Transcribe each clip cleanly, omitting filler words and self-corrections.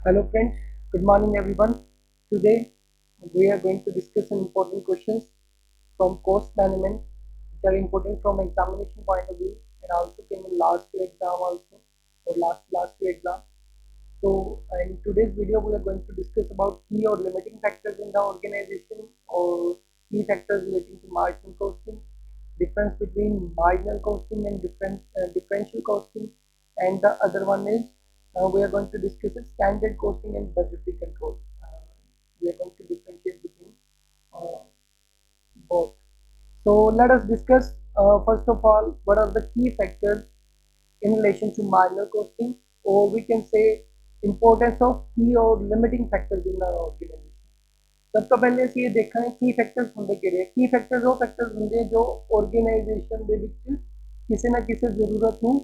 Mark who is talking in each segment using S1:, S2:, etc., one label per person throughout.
S1: Hello friends, good morning everyone. Today we are going to discuss some important questions from course management which are important from examination point of view and also came in last year exam also or last year exam. So in today's video we are going to discuss about key or limiting factors in the organization or key factors relating to marginal costing, difference between marginal costing and differential costing, and the other one is we are going to discuss standard costing and budgetary control. We are going to differentiate between uh, both. So let us discuss first of all what are the key factors in relation to marginal costing, or we can say importance of key or limiting factors in our organization. ਸਭ ਤੋਂ ਪਹਿਲੇ ਅਸੀਂ ਇਹ ਦੇਖਾਂਗੇ ਕੀ factors ਹੁੰਦੇ ਕਿਹੜੇ ਕੀ factors ਉਹ factors ਹੁੰਦੇ ਜੋ ਆਰਗੇਨਾਈਜੇਸ਼ਨ ਦੇ ਵਿੱਚ ਕਿਸੇ ਨਾ ਕਿਸੇ ਜ਼ਰੂਰਤ ਨੂੰ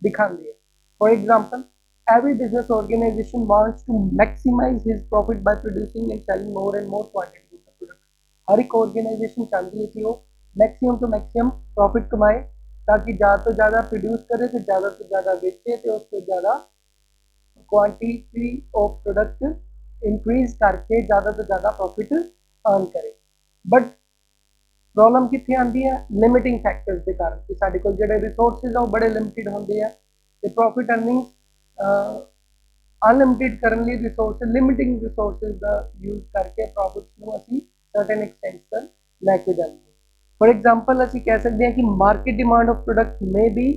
S1: ਦਿਖਾਉਂਦੇ ਆ for example every business organization wants to maximize his profit by producing and selling more and more quantity of the product हर एक ऑर्गेनाइजेशन चाहती है कि वो मैक्सिमम टू मैक्सिमम प्रॉफिट कमाए ताकि ज़्यादा तो ज़्यादा प्रोड्यूस करे तो ज़्यादा बेचे तो उससे ज़्यादा क्वांटिटी ऑफ प्रोडक्ट इंक्रीज करके ज़्यादा तो ज़्यादा प्रॉफिट अर्न करे बट प्रॉब्लम कितने आती है लिमिटिंग फैक्टर्स के कारण कि साढ़े को जो रिसोर्सिज आ बड़े लिमिटेड होंगे तो प्रॉफिट अर्निंग अनलिमिटेड करने लिए रिसोर्स लिमिटिंग रिसोर्सिज का यूज करके प्रॉफिट्स को असी सर्टेन एक्सटेंट पर लैके जाते हैं फॉर एग्जांपल असी कह सकते हैं कि मार्केट डिमांड ऑफ प्रोडक्ट में बी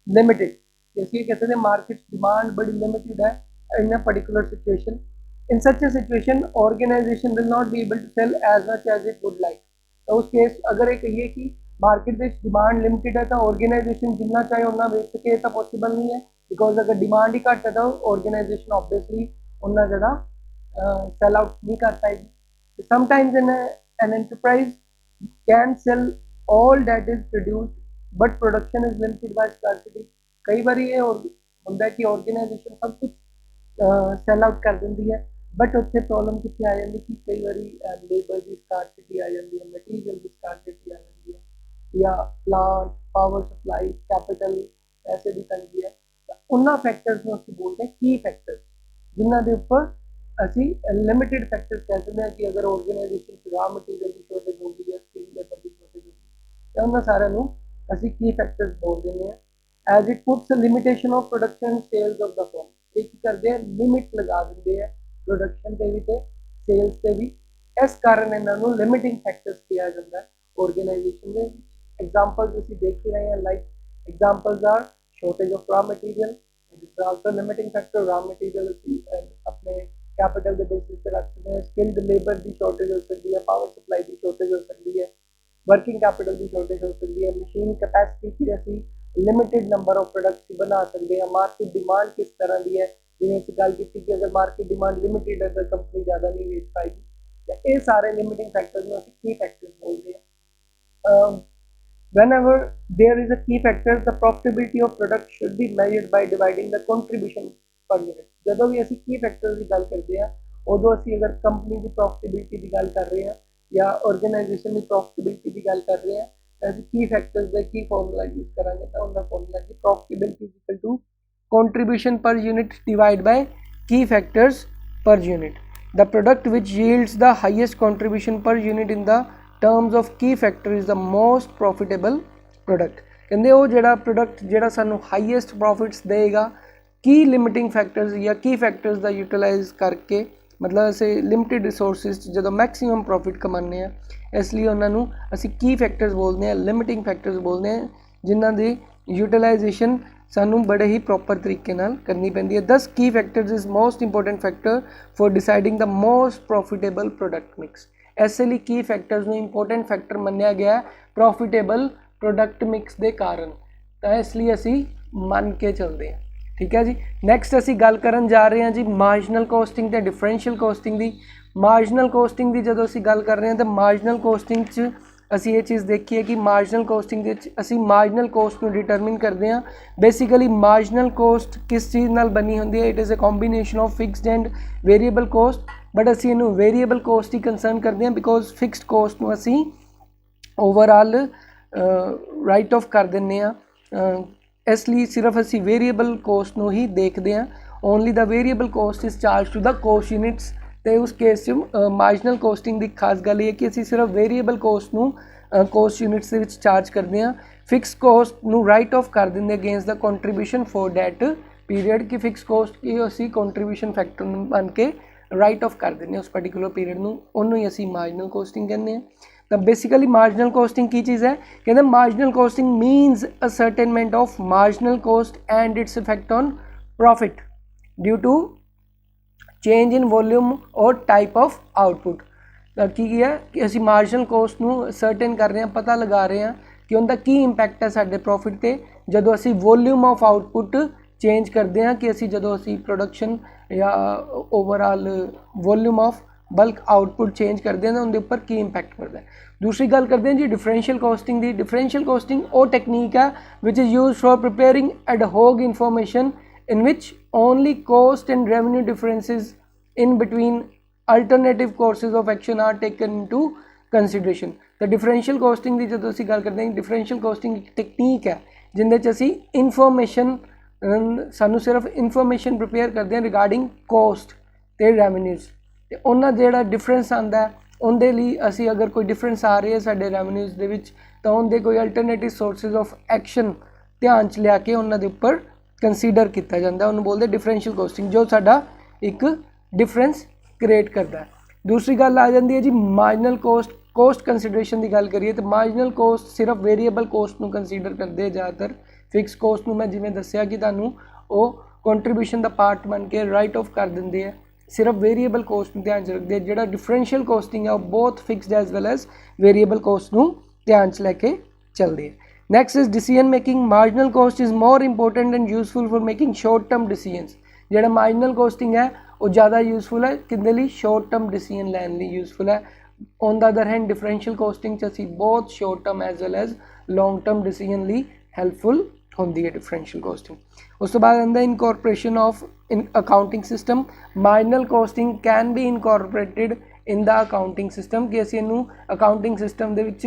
S1: लिमिटेड जैसे ये कहते हैं मार्केट डिमांड बड़ी लिमिटेड है in a particular situation. In such a situation, organization will not be able to sell as much as it would like. तो उस केस अगर ये कहिए कि मार्केट में डिमांड लिमिटेड है तो ऑर्गेनाइजेशन जितना चाहे उतना बेच सके तो पॉसिबल नहीं है बिकॉज अगर डिमांड ही घट है तो ऑर्गेनाइजेशन ऑब्वियसली उतना ज़्यादा सेल आउट नहीं कर पाएगी sometimes in an enterprise can sell all that is produced but production is limited by scarcity कई बार ये ਹੁੰਦਾ कि ऑर्गेनाइजेशन सब कुछ ਸੈਲ ਆਊਟ ਕਰ ਦਿੰਦੀ ਹੈ ਬਟ ਉੱਥੇ ਪ੍ਰੋਬਲਮ ਕਿੱਥੇ ਆ ਜਾਂਦੀ ਕਿ ਕਈ ਵਾਰੀ ਲੇਬਰ ਦੀ ਸਕਾਰਸਿਟੀ ਆ ਜਾਂਦੀ ਹੈ ਮਟੀਰੀਅਲ ਦੀ ਸਕਾਰਸਿਟੀ ਆ ਜਾਂਦੀ ਹੈ ਜਾਂ ਪਲਾਂਟ ਪਾਵਰ ਸਪਲਾਈ ਕੈਪੀਟਲ ਪੈਸੇ ਦੀ ਤੰਗੀ ਹੈ ਉਹਨਾਂ ਫੈਕਟਰਸ ਨੂੰ ਅਸੀਂ ਬੋਲਦੇ ਹਾਂ ਕੀ ਫੈਕਟਰਸ ਜਿਨ੍ਹਾਂ ਦੇ ਉੱਪਰ ਅਸੀਂ ਲਿਮਿਟਿਡ ਫੈਕਟਰਸ ਕਹਿ ਸਕਦੇ ਹਾਂ ਕਿ ਅਗਰ ਆਰਗੇਨਾਈਜੇਸ਼ਨ 'ਚ ਰਾ ਮਟੀਰੀਅਲ ਦੀ ਸ਼ੋਰਟੇਜ ਹੋ ਗਈ ਹੈ ਸਕਿਲ ਲੇਬਰ ਦੀ ਸ਼ੋਰਟੇਜ ਹੋ ਗਈ ਤਾਂ ਉਹਨਾਂ ਸਾਰਿਆਂ ਨੂੰ ਅਸੀਂ ਕੀ ਫੈਕਟਰਸ ਬੋਲ ਦਿੰਦੇ ਹਾਂ as it puts limitation of production sales of the firm ਇਹ ਕੀ ਕਰਦੇ ਆ ਲਿਮਿਟ ਲਗਾ ਦਿੰਦੇ ਆ ਪ੍ਰੋਡਕਸ਼ਨ ਤੇ ਵੀ ਤੇ ਸੇਲਸ ਤੇ ਵੀ ਇਸ ਕਾਰਨ ਇਹਨਾਂ ਨੂੰ ਲਿਮਿਟਿੰਗ ਫੈਕਟਰਸ ਕਿਹਾ ਜਾਂਦਾ ਆਰਗੇਨਾਈਜੇਸ਼ਨ ਦੇ ਵਿੱਚ ਐਗਜ਼ਾਮਪਲਸ ਅਸੀਂ ਦੇਖ ਰਹੇ ਹਾਂ like examples are shortage of raw material it is also limiting factor raw material ਅਸੀਂ ਆਪਣੇ कैपिटल के बेसिस पे रख सकते हैं स्किल्ड लेबर की शॉर्टेज हो सकती है पावर सप्लाई की शॉर्टेज हो सकती है वर्किंग कैपिटल की शॉर्टेज हो सकती है मशीन कैपेसिटी की ऐसी लिमिटेड नंबर ऑफ प्रोडक्ट्स बना सकते हैं मार्केट डिमांड किस तरह की है जिन्हें से गल की कि अगर मार्केट डिमांड लिमिटेड है तो कंपनी ज़्यादा नहीं बेच पाएगी तो ये सारे लिमिटिंग फैक्टर्स में असं की फैक्टर्स बोलते हैं whenever there is a key factor the profitability of product should be measured by dividing the contribution per unit ਜਦੋਂ ਵੀ ਅਸੀਂ ਕੀ ਫੈਕਟਰ ਦੀ ਗੱਲ ਕਰਦੇ ਆ ਉਦੋਂ ਅਸੀਂ ਅਗਰ ਕੰਪਨੀ ਦੀ ਪ੍ਰੋਫਿਟੇਬਿਲਿਟੀ ਦੀ ਗੱਲ ਕਰ ਰਹੇ ਆ ਜਾਂ ਆਰਗੇਨਾਈਜੇਸ਼ਨ ਦੀ ਪ੍ਰੋਫਿਟੇਬਿਲਿਟੀ ਦੀ ਗੱਲ ਕਰ ਰਹੇ ਆ ਤਾਂ ਅਸੀਂ ਕੀ ਫੈਕਟਰਸ ਦਾ ਕੀ ਫਾਰਮੂਲਾ ਯੂਜ਼ ਕਰਾਂਗੇ ਤਾਂ ਉਹਦਾ ਫਾਰਮੂਲਾ ਕੀ profitability is equal to contribution per unit divided by key factors per unit the product which yields the highest contribution per unit in the terms of key factor is the most profitable product ਕਹਿੰਦੇ ਉਹ ਜਿਹੜਾ product ਜਿਹੜਾ ਸਾਨੂੰ highest profits ਦੇਗਾ ਕੀ limiting factors ਜਾਂ ਕੀ factors ਦਾ utilise ਕਰਕੇ ਮਤਲਬ ਅਸੀਂ ਲਿਮਿਟਿਡ ਰਿਸੋਰਸਿਸ ਜਦੋਂ ਮੈਕਸਿਮਮ ਪ੍ਰੋਫਿਟ ਕਮਾਉਂਦੇ ਆ ਇਸ ਲਈ ਉਹਨਾਂ ਨੂੰ ਅਸੀਂ ਕੀ ਫੈਕਟਰਸ ਬੋਲਦੇ ਹਾਂ ਲਿਮਿਟਿੰਗ ਫੈਕਟਰਸ ਬੋਲਦੇ ਹਾਂ ਜਿਨ੍ਹਾਂ ਦੀ ਯੂਟਿਲਾਈਜੇਸ਼ਨ ਸਾਨੂੰ ਬੜੇ ਹੀ ਪ੍ਰੋਪਰ ਤਰੀਕੇ ਨਾਲ ਕਰਨੀ ਪੈਂਦੀ ਹੈ 10 ਕੀ factors is most important factor for deciding the most profitable product mix ਇਸੇ ਲਈ ਕੀ ਫੈਕਟਰਸ ਨੂੰ ਇੰਪੋਰਟੈਂਟ ਫੈਕਟਰ ਮੰਨਿਆ ਗਿਆ ਪ੍ਰੋਫਿਟੇਬਲ ਪ੍ਰੋਡਕਟ ਮਿਕਸ ਦੇ ਕਾਰਨ ਤਾਂ ਇਸ ਲਈ ਅਸੀਂ ਮੰਨ ਕੇ ਚੱਲਦੇ ਹਾਂ ठीक है जी नैक्सट असी गल करन जा रहे हैं जी मार्जिनल कोस्टिंग ते डिफरेंशियल कोस्टिंग की मार्जिनल कोस्टिंग की जो असी गल कर रहे हैं तो मार्जिनल कोस्टिंग च असी ये चीज़ देखी है कि मार्जिनल कोस्टिंग असी मार्जिनल कोस्ट को डिटरमिन करते हैं बेसिकली मार्जिनल कोस्ट किस चीज़ नाल बनी होंदी है it is a combination of fixed and variable cost but असी इनू वेरीएबल कोस्ट ही कंसर्न करते हैं बिकॉज फिक्सड कोस्ट को असी ओवरऑल राइट ऑफ कर दें ਇਸ ਲਈ ਸਿਰਫ ਅਸੀਂ ਵੇਰੀਏਬਲ ਕੋਸਟ ਨੂੰ ਹੀ ਦੇਖਦੇ ਹਾਂ only the variable cost is charged to the cost units। ਤੇ ਉਸ ਕੇਸ 'ਚ ਮਾਰਜਨਲ ਕੋਸਟਿੰਗ ਦੀ ਖਾਸ ਗੱਲ ਇਹ ਹੈ ਕਿ ਅਸੀਂ ਸਿਰਫ ਵੇਰੀਏਬਲ ਕੋਸਟ ਨੂੰ ਕੋਸਟ ਯੂਨਿਟਸ ਦੇ ਵਿੱਚ ਚਾਰਜ ਕਰਦੇ ਹਾਂ, ਫਿਕਸ ਕੋਸਟ ਨੂੰ ਰਾਈਟ ਆਫ ਕਰ ਦਿੰਦੇ ਅਗੇਂਸਟ ਦਾ ਕੰਟਰੀਬਿਊਸ਼ਨ ਫॉर ਡੈਟ ਪੀਰੀਅਡ। ਕਿ ਫਿਕਸ ਕੋਸਟ ਕੀ ਅਸੀਂ ਕੰਟਰੀਬਿਊਸ਼ਨ ਫੈਕਟਰ ਨੂੰ ਬਣ ਕੇ ਰਾਈਟ ਆਫ ਕਰ ਦਿੰਦੇ ਹਾਂ ਉਸ ਪਾਰਟੀਕੂਲਰ ਪੀਰੀਅਡ ਨੂੰ, ਉਹਨੂੰ ਹੀ ਅਸੀਂ ਮਾਰਜਨਲ ਕੋਸਟਿੰਗ ਕਹਿੰਦੇ ਹਾਂ। ਤਾਂ ਬੇਸਿਕਲੀ ਮਾਰਜਨਲ ਕੋਸਟਿੰਗ ਕੀ ਚੀਜ਼ ਹੈ? ਕਹਿੰਦੇ marginal costing means ascertainment of marginal cost and its effect on profit due to change in volume or type of output. ਤਾਂ ਕੀ ਹੈ ਕਿ ਅਸੀਂ ਮਾਰਜਨਲ ਕੋਸਟ ਨੂੰ ਸਰਟਨ ਕਰ ਰਹੇ ਹਾਂ, ਪਤਾ ਲਗਾ ਰਹੇ ਹਾਂ ਕਿ ਉਹਦਾ ਕੀ ਇੰਪੈਕਟ ਹੈ ਸਾਡੇ ਪ੍ਰੋਫਿਟ 'ਤੇ ਜਦੋਂ ਅਸੀਂ ਵੋਲਿਊਮ ਆਫ ਆਊਟਪੁੱਟ ਚੇਂਜ ਕਰਦੇ ਹਾਂ, ਕਿ ਅਸੀਂ ਜਦੋਂ ਅਸੀਂ ਪ੍ਰੋਡਕਸ਼ਨ ਜਾਂ overall volume of bulk output change ਕਰਦੇ ਹਾਂ ਤਾਂ ਉਹਦੇ ਉੱਪਰ ਕੀ ਇੰਪੈਕਟ ਪੜਦਾ ਹੈ। ਦੂਸਰੀ ਗੱਲ ਕਰਦੇ ਹਾਂ ਜੀ ਡਿਫਰੈਂਸ਼ੀਅਲ ਕੋਸਟਿੰਗ ਦੀ। ਡਿਫਰੈਂਸ਼ੀਅਲ ਕੋਸਟਿੰਗ ਉਹ ਟੈਕਨੀਕ ਹੈ ਵਿਚ is used for preparing ad hoc information in which only cost and revenue differences in between alternative courses of action are taken into consideration। तो differential costing की जो असीं गल करते हैं, differential costing एक टेक्नीक है जिंदे च असीं इन्फॉर्मेशन सानू सिर्फ इन्फॉर्मेशन प्रिपेयर करते हैं रिगार्डिंग कोस्ट ते रेवन्यूज़, ते उन्हां जिहड़ा डिफरेंस आंदा है उहदे लई असीं अगर कोई डिफरेंस आ रही है साडे रेवन्यूज़ दे विच तां उहदे कोई अल्टरनेटिव सोर्सिस ऑफ एक्शन ध्यान च लिया के उन्हां दे उपर कंसीडर किया जाता है, उन्होंने बोलते डिफरेंशियल कोस्टिंग जो साडा एक डिफरेंस क्रिएट करता है। दूसरी गल आ जाती है जी मार्जिनल कोस्ट कंसीडरेशन की गल करिए तो मार्जिनल कोस्ट सिर्फ वेरीएबल कोस्ट में कंसीडर करते हैं ज़्यादातर। फिक्स कोस्ट में मैं जिवें दस्सिया कि तुहानूं वो कंट्रीब्यूशन का पार्ट बन के राइट ऑफ कर देंगे है, सिर्फ वेरीएबल कोस्ट में ध्यान च रखते हैं। जिहड़ा डिफरेंशियल कोस्टिंग है वो बहुत fixed as well as variable cost नूं ध्यान च लैके चलते हैं। Next is decision making। Marginal cost is more important and useful for making short term decisions। ਜਿਹੜਾ marginal costing है वो ज़्यादा यूजफुल है किंदे लिए? short term decision लैन लिए यूजफुल है। On the other hand differential costing च असी बहुत short term as well as long term decision लिए helpful होंदी है differential costing। उस तो बाद आंदा incorporation of in accounting system। marginal costing can be incorporated in the accounting system कि असी इनू accounting system दे विच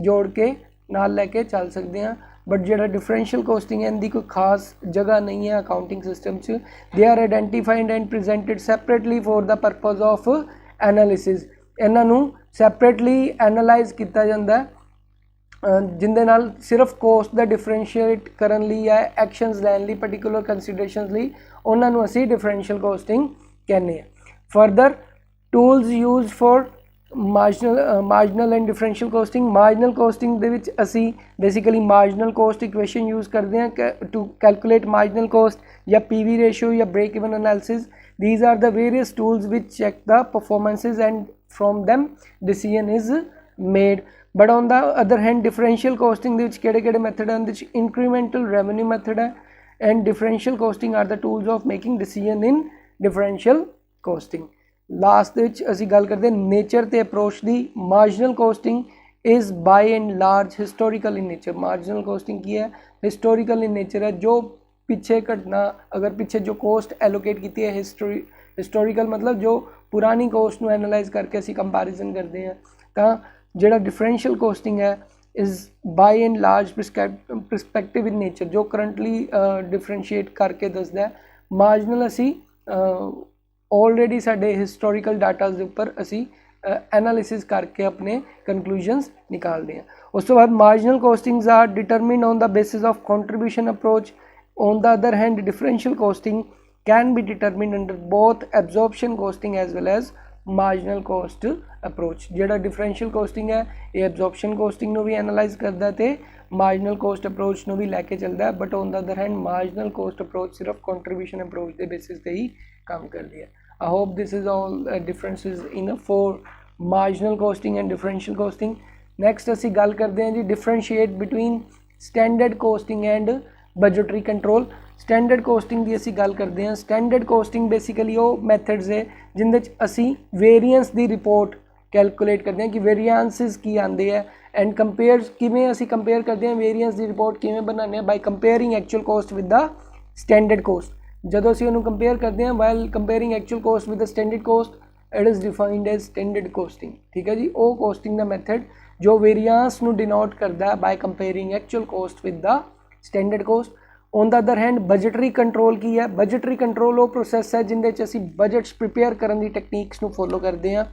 S1: जोड़ के नाल लैके चल सकते हैं। बट जो डिफरेंशियल कोस्टिंग है इनकी कोई खास जगह नहीं है अकाउंटिंग सिस्टम च। They are identified and presented separately for the purpose of analysis. इन्हों सैपरेटली एनालाइज किया जाता है जिंदे नाल सिर्फ कोस्ट का डिफरेंशिएट करने लिए या एक्शनस लैन लिए पर्टिकुलर कंसीडरेशन लिए उन्होंने असी डिफरेंशियल कोस्टिंग कहने हैं। Further tools use for marginal and differential costing. Marginal costing दे विच असी basically marginal cost equation use करते हैं टू कैलकुलेट मार्जिनल कोस्ट या पीवी रेशियो या break even analysis. These are the various tools which check the performances and from them decision is made. But on the other hand differential costing दे विच केड़े method है? Incremental revenue method है and differential costing are the tools of making decision in differential costing. Last असी गल करते nature ते approach the. Marginal costing is by and large historical in nature. Marginal costing की है? Historical in nature है। जो पिछे घटना अगर पिछे जो कोस्ट एलोकेट की है हिस्टोरिकल मतलब जो पुरानी कोस्ट नू एनालाइज करके असी कंपैरिजन करते हैं। तो जिहड़ा डिफरेंशियल कोस्टिंग है is by and large perspective in nature जो करंटली डिफरेंशिएट करके दसदा है। मार्जिनल असी ऑलरेडी साडे हिस्टोरिकल डाटा के उपर असी एनालिसिस करके अपने कंक्लूजन्स निकालते हैं। उस तो बाद marginal costings are determined on the basis of contribution approach. On the other hand differential costing can be determined under both absorption costing as well as marginal cost approach. जिहड़ा differential costing है ये absorption costing नूं भी analyse करता है ते marginal cost approach नूं भी लैके चलता है। But on the other hand marginal cost approach सिर्फ कंट्रीब्यूशन अप्रोच के बेसिस पे ही काम कर दिया। I hope this is all differences in for marginal costing and differential costing। Next असी गल करते हैं जी differentiate between standard costing and budgetary control। standard costing की असी गल करते हैं। standard costing basically वो methods है जिंदे असी variance दी report कैलकुलेट करते हैं कि वेरिएंसेस की आते हैं एंड कंपेयर किमें असी कंपेयर करते हैं वेरिएंस दी रिपोर्ट किमें बनाने by comparing actual cost with the standard cost. ਜਦੋਂ ਅਸੀਂ ਉਹਨੂੰ ਕੰਪੇਅਰ ਕਰਦੇ ਹਾਂ while comparing actual cost with the standard cost it is defined as standard costing. ਠੀਕ ਹੈ ਜੀ, ਉਹ ਕੋਸਟਿੰਗ ਦਾ ਮੈਥਡ ਜੋ ਵੇਰੀਐਂਸ ਨੂੰ ਡਿਨੋਟ ਕਰਦਾ ਹੈ by comparing actual cost with the standard cost. On the other hand budgetary control की है, बजटरी कंट्रोल वो प्रोसैस है जिंदे च असी बजट्स प्रिपेयर करने की टैक्नीक्स नू फॉलो करते हैं।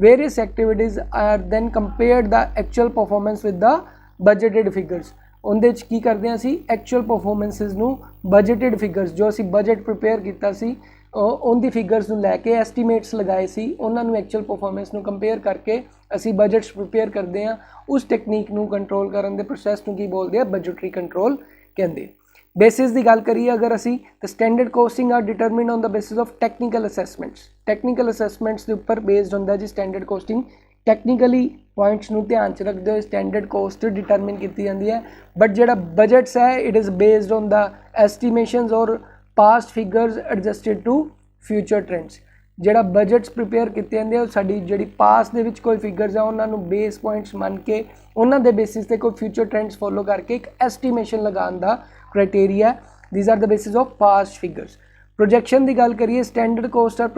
S1: Various activities are then compared the actual performance with the budgeted figures. उनके की करते हैं असी एक्चुअल परफॉर्मेंसिस नू बजटेड फिगर्स जो असी बजट प्रिपेयर किया सी उनकी फिगर्स नू लैके एस्टीमेट्स लगाए सी उन्होंने एक्चुअल परफॉर्मेंस नू कंपेयर करके असी बजट्स प्रिपेयर करते हैं। उस टैक्नीक नू कंट्रोल करने के प्रोसैस नू की बोलते हैं बजटरी कंट्रोल कहते। बेसिस की गल करिए अगर असी तो standard costing are determined on the basis of technical assessments. Technical assessments के उपर बेस्ड होंगे जी स्टैंडर्ड कोस्टिंग। टैक्नीकली पॉइंट्स नू ध्यान च रखते हुए स्टैंडर्ड कोस्ट डिटरमिन की जाती है। बट जो बजट्स है it is based on the estimations और past figures adjusted to future trends. जोड़ा बजट्स प्रिपेयर किए जाते साड़ी जी पास्ट के कोई फिगर्स है उन्होंने बेस पॉइंट्स मन के उन्होंने बेसिस से कोई फ्यूचर ट्रेंड्स फॉलो करके एक एस्टीमेशन लगाने का criteria. These are the basis of past figures. Projection की गल करिए standard cost are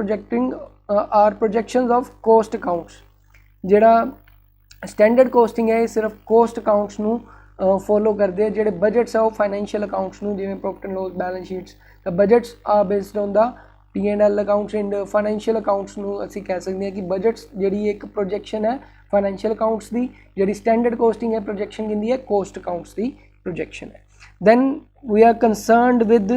S1: projections of cost accounts. जोड़ा स्टैंडर्ड कोस्टिंग है सिर्फ कोस्ट अकाउंट्स नू फॉलो करते हैं। जोड़े बजट्स है वो फाइनैशियल अकाउंट्स नू जिवें profit and loss balance sheets the budgets are based on the P&L accounts and financial accounts नू असी कह सकते हैं कि बजट्स जी एक प्रोजेक्शन है फाइनैशियल अकाउंट्स की। जी स्टैंडर्ड कोस्टिंग है प्रोजेक्शन की है कोस्ट अकाउंट्स की प्रोजेक्शन है। Then we are concerned with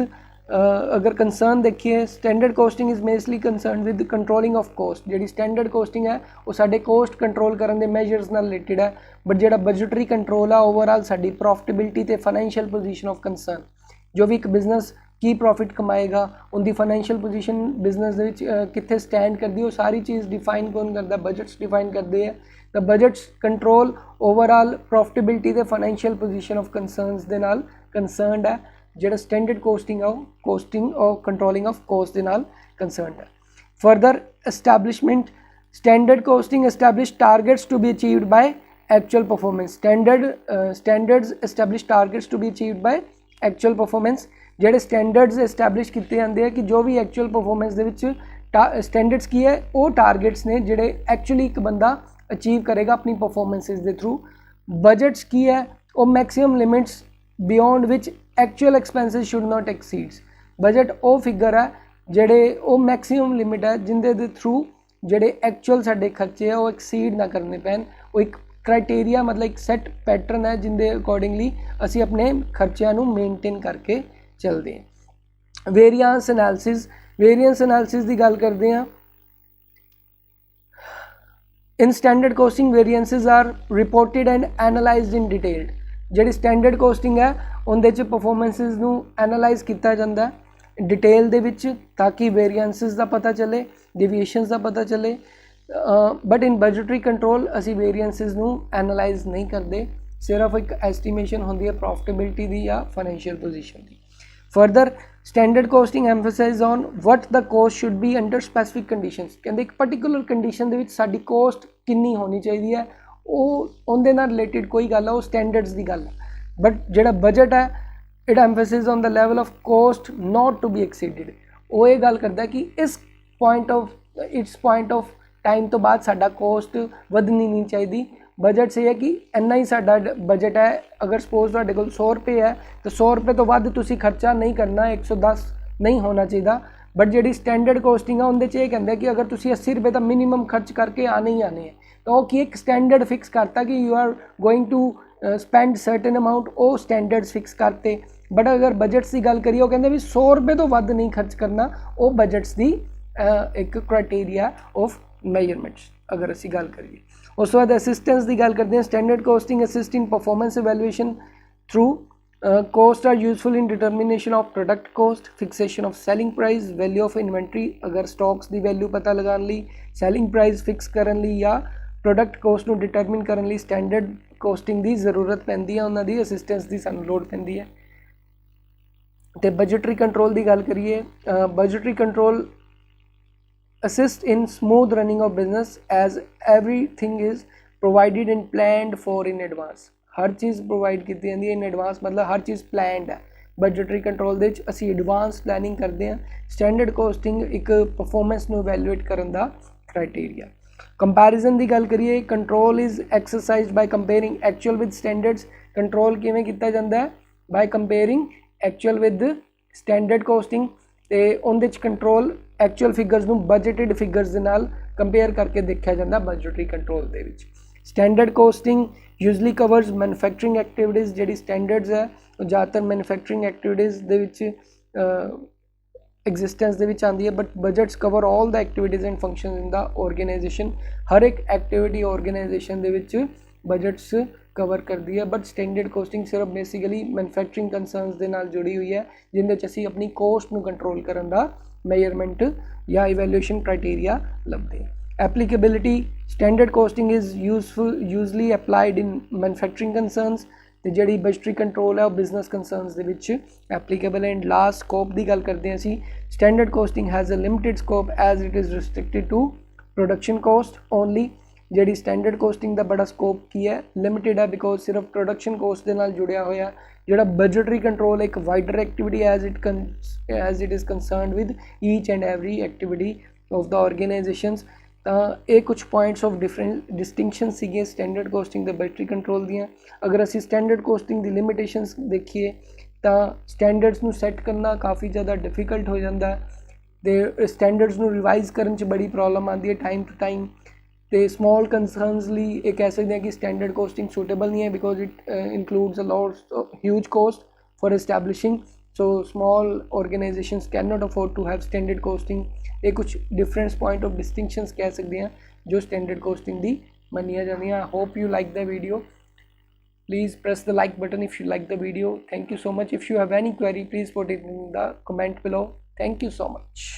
S1: अगर कंसर्न देखिए standard costing is mainly concern with controlling of cost. जी स्टैंडर्ड कोस्टिंग है वो साडे कोस्ट कंट्रोल करने के मैजर्स नाल रिलेटेड है। बट जो बजटरी कंट्रोल है ओवरऑल साडी प्रॉफिटेबिलिटी ते फाइनैशियल पोजीशन ऑफ कंसर्न जो भी एक बिजनेस की प्रॉफिट कमाएगा उनकी फाइनैशियल पोजीशन बिजनेस कितने स्टैंड करती है वो सारी चीज़ डिफाइन कौन करता है बजट्स डिफाइन करते हैं। The budgets control overall profitability ते फाइनैशियल पोजीशन ऑफ कंसर्नस दे नाल कंसर्नड है। जो स्टैंडर्ड कोस्टिंग है कोस्टिंग और कंट्रोलिंग ऑफ कोस्ट के नाल कंसर्नड है। Further establishment standard costing establish targets to be achieved by actual performance. Standards establish targets to be achieved by actual performance. जोड़े स्टैंडर्ड्स एस्टैब्लिश किए जाते हैं कि जो भी एक्चुअल परफॉर्मेंस के स्टैंडर्ड्स की है वो टारगेट्स ने जोड़े एक्चुअली एक बंदा अचीव करेगा अपनी परफॉर्मेंसिस के थ्रू। बजट्स की है वो maximum limits beyond which actual expenses should not exceeds. Budget वो फिगर है जोड़े वो मैक्सिमम लिमिट है जिंदे दे थ्रू जोड़े एक्चुअल साडे खर्चे है वो एक्सीड ना करने पैन। वो एक क्राइटेरिया मतलब एक सैट पैटर्न है जिंदे अकॉर्डिंगली असी अपने खर्चों को मेनटेन करके चलते हैं। वेरिएंस एनालिसिस की गल करते हैं। In standard costing variances are reported and analysed in detailed. जी स्टैंडर्ड कोस्टिंग है उनके परफॉर्मेंसिस नू एनालाइज किया जाता है डिटेल दे विच ताकि वेरिएंसेस का पता चले डेविएशंस का पता चले। बट इन बजटरी कंट्रोल असी वेरिएंसेस नू एनालाइज नहीं करते सिर्फ एक एस्टीमेशन होती है प्रॉफिटेबिलिटी की या फाइनैशियल पोजीशन की। Further standard costing emphasise on what the cost should be under specific conditions. कहते एक पर्टिकुलर कंडीशन के साडी कोस्ट कितनी होनी चाहिए है वो उनके नाल रिलेटेड कोई गल है वो स्टैंडर्ड्स की गल है। बट जो बजट है it emphasise on the level of cost not to be exceeded. वो ये गल करता है कि इस पॉइंट ऑफ टाइम तो बाद साडा कोस्ट वधनी नहीं चाहिए। बजट से है कि इन्ना ही साडा बजट है अगर सपोज तुहाडे कोल 100 रुपये है तो 100 रुपये तो वध तुसी खर्चा नहीं करना 110 नहीं होना चाहिए। बट जी स्टैंडर्ड कोस्टिंग है उनके ये कहते हैं कि अगर तुसी 80 रुपये का मिनीमम खर्च करके आने ही आने हैं तो वो की एक स्टैंडर्ड फिक्स करता कि you are going to spend certain amount वो स्टैंडर्ड्स फिक्स करते। बट अगर बजट्स की गल करिए वो कहते भी 100 रुपये तो वध नहीं खर्च करना वो बजट्स की एक क्राइटेरिया ऑफ मेजरमेंट्स अगर असी गल करिए। उस बाद असिस्टेंस की गल करते हैं। Standard costing assist in performance evaluation through cost are useful in determination of product cost fixation of selling price value of inventory अगर स्टॉक्स की वैल्यू पता लगाने ली सैलिंग प्राइस फिक्स करने ली या प्रोडक्ट कोस्ट में डिटरमिन करने ली स्टैंडर्ड कोस्टिंग की जरूरत पैंदी है उन्होंने असिस्टेंस की सानू लोड़ पैंदी है। तो बजटरी कंट्रोल की गल करिए budgetary control assist in smooth running of business as everything is provided and planned for in advance। Her cheese provide की जाती है इन एडवांस मतलब हर चीज़ प्लैंड है। बजटरी कंट्रोल दे असी एडवांस प्लैनिंग करते हैं। स्टैंडर्ड कोस्टिंग एक परफॉर्मेंस नू इवैल्यूएट करने का क्राइटेरिया। कंपैरिजन की गल करिए control is exercise by comparing actual with standards. Control किवें किया जाता है by comparing actual with standard costing ਤੇ ਉਹਦੇ 'ਚ ਕੰਟਰੋਲ ਐਕਚੁਅਲ ਫਿਗਰਸ ਨੂੰ ਬਜਟਡ ਫਿਗਰਸ ਦੇ ਨਾਲ ਕੰਪੇਅਰ ਕਰਕੇ ਦੇਖਿਆ ਜਾਂਦਾ ਬਜਟਰੀ ਕੰਟਰੋਲ ਦੇ ਵਿੱਚ। Standard costing usually covers manufacturing activities, ਜਿਹੜੀ ਸਟੈਂਡਰਡਸ ਹੈ ਉਹ ਜ਼ਿਆਦਾਤਰ ਮੈਨੂਫੈਕਚਰਿੰਗ ਐਕਟੀਵਿਟੀਜ਼ ਦੇ ਵਿੱਚ ਐਗਜ਼ਿਸਟੈਂਸ ਦੇ ਵਿੱਚ ਆਉਂਦੀ ਹੈ, but budgets cover all the activities and functions in the organisation. ਹਰ ਇੱਕ ਐਕਟੀਵਿਟੀ ਆਰਗੇਨਾਈਜੇਸ਼ਨ ਦੇ ਵਿੱਚ ਬਜਟਸ ਕਵਰ ਕਰਦੀ ਹੈ, ਬਟ ਸਟੈਂਡਰਡ ਕੋਸਟਿੰਗ ਸਿਰਫ ਬੇਸਿਕਲੀ ਮੈਨੂਫੈਕਚਰਿੰਗ ਕੰਸਰਨਸ ਦੇ ਨਾਲ ਜੁੜੀ ਹੋਈ ਹੈ, ਜਿਹਦੇ 'ਚ ਅਸੀਂ ਆਪਣੀ ਕੋਸਟ ਨੂੰ ਕੰਟਰੋਲ ਕਰਨ ਦਾ measurement या evaluation criteria ਲੱਭਦੇ ਹਾਂ। Applicability, standard costing is usually applied in manufacturing concerns ਤੇ ਜਿਹੜੀ ਬਜਟਰੀ ਕੰਟਰੋਲ ਹੈ ਉਹ ਬਿਜ਼ਨਸ ਕੰਸਰਨਸ ਦੇ ਵਿੱਚ ਐਪਲੀਕੇਬਲ ਹੈ। ਐਂਡ ਲਾਸਟ ਸਕੋਪ ਦੀ ਗੱਲ ਕਰਦੇ ਹਾਂ ਅਸੀਂ, standard costing has a limited scope as it is restricted to production cost only. ਜਿਹੜੀ ਸਟੈਂਡਰਡ ਕੋਸਟਿੰਗ ਦਾ ਬੜਾ ਸਕੋਪ ਕੀ ਹੈ, ਲਿਮਿਟਿਡ ਹੈ, ਬਿਕੋਜ਼ ਸਿਰਫ ਪ੍ਰੋਡਕਸ਼ਨ ਕੋਸਟ ਦੇ ਨਾਲ ਜੁੜਿਆ ਹੋਇਆ। ਜਿਹੜਾ ਬਜਟਰੀ ਕੰਟਰੋਲ ਇੱਕ wider activity as it is concerned with each and every activity of the organisations. ਤਾਂ ਇਹ ਕੁਛ ਪੁਆਇੰਟਸ ਆਫ ਡਿਫਰੈਂਟ ਡਿਸਟਿੰਕਸ਼ਨ ਸੀਗੇ ਸਟੈਂਡਰਡ ਕੋਸਟਿੰਗ ਤੇ ਬਜਟਰੀ ਕੰਟਰੋਲ ਦੀਆਂ। ਅਗਰ ਅਸੀਂ ਸਟੈਂਡਰਡ ਕੋਸਟਿੰਗ ਦੀ ਲਿਮਿਟੇਸ਼ਨਸ ਦੇਖੀਏ ਤਾਂ ਸਟੈਂਡਰਡਸ ਨੂੰ ਸੈੱਟ ਕਰਨਾ ਕਾਫੀ ਜ਼ਿਆਦਾ ਡਿਫਿਕਲਟ ਹੋ ਜਾਂਦਾ ਤੇ ਸਟੈਂਡਰਡਸ ਨੂੰ ਰਿਵਾਈਜ਼ ਕਰਨ 'ਚ ਬੜੀ ਪ੍ਰੋਬਲਮ ਆਉਂਦੀ ਹੈ ਟਾਈਮ ਟੂ ਟਾਈਮ। ਤੇ ਸਮॉल ਕੰਸਰਨਸ ਲਈ ਇਹ ਕਹਿ ਸਕਦੇ ਹਾਂ ਕਿ ਸਟੈਂਡਰਡ ਕੋਸਟਿੰਗ ਸੂਟੇਬਲ ਨਹੀਂ ਹੈ, because it includes a lot huge cost for establishing, so small organizations cannot afford to have standard costing। ਇਹ ਕੁਛ डिफरेंस पॉइंट ऑफ डिस्टिंक्शंस कह सकते हैं जो स्टैंडर्ड कोस्टिंग दी मनिया जाती हैं। Hope you like the video, please press the like button if you like the video। thank you so much। if you have any query, please put it in the comment below। thank you so much।